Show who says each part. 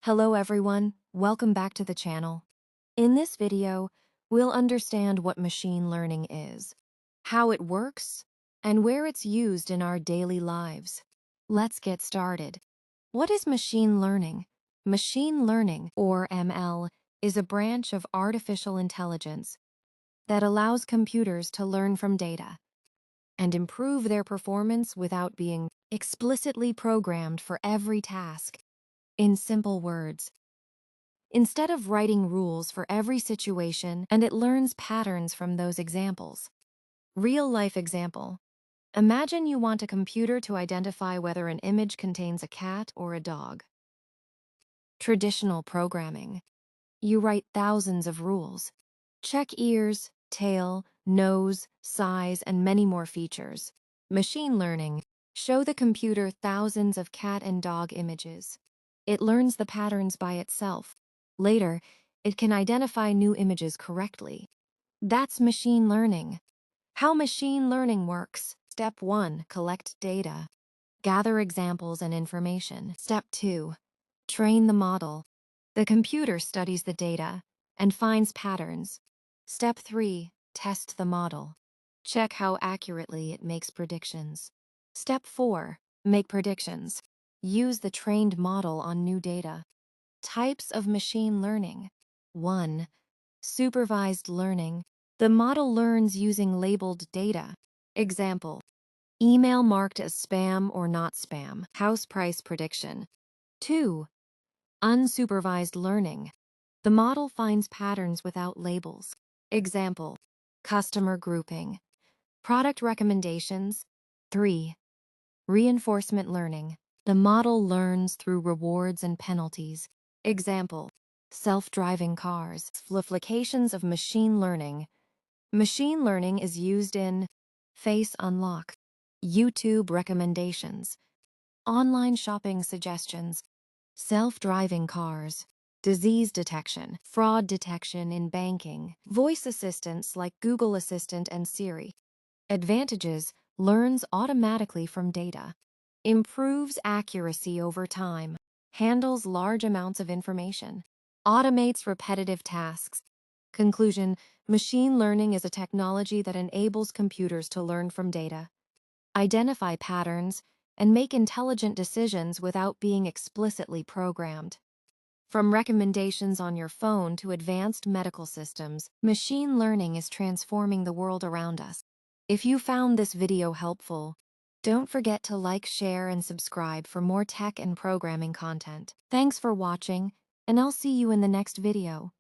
Speaker 1: Hello everyone, welcome back to the channel. In this video, we'll understand what machine learning is, how it works, and where it's used in our daily lives. Let's get started. What is machine learning? Machine learning, or ML, is a branch of artificial intelligence that allows computers to learn from data and improve their performance without being explicitly programmed for every task. In simple words, instead of writing rules for every situation, and it learns patterns from those examples. Real-life example. Imagine you want a computer to identify whether an image contains a cat or a dog. Traditional programming. You write thousands of rules. Check ears, tail, nose, size, and many more features. Machine learning. Show the computer thousands of cat and dog images. It learns the patterns by itself. Later, it can identify new images correctly. That's machine learning. How machine learning works. Step 1. Collect data. Gather examples and information. Step 2. Train the model. The computer studies the data and finds patterns. Step 3. Test the model. Check how accurately it makes predictions. Step 4. Make predictions. Use the trained model on new data. Types of machine learning. 1. Supervised learning. The model learns using labeled data. Example: email marked as spam or not spam. House price prediction. 2. Unsupervised learning. The model finds patterns without labels. Example: customer grouping. Product recommendations. 3. Reinforcement learning. The model learns through rewards and penalties. Example: self-driving cars. Applications of machine learning. Machine learning is used in face unlock, YouTube recommendations, online shopping suggestions, self-driving cars, disease detection, fraud detection in banking, voice assistants like Google Assistant and Siri. Advantages: learns automatically from data, improves accuracy over time, handles large amounts of information, automates repetitive tasks. Conclusion: machine learning is a technology that enables computers to learn from data, identify patterns, and make intelligent decisions without being explicitly programmed. From recommendations on your phone to advanced medical systems, machine learning is transforming the world around us. If you found this video helpful, don't forget to like, share, and subscribe for more tech and programming content. Thanks for watching, and I'll see you in the next video.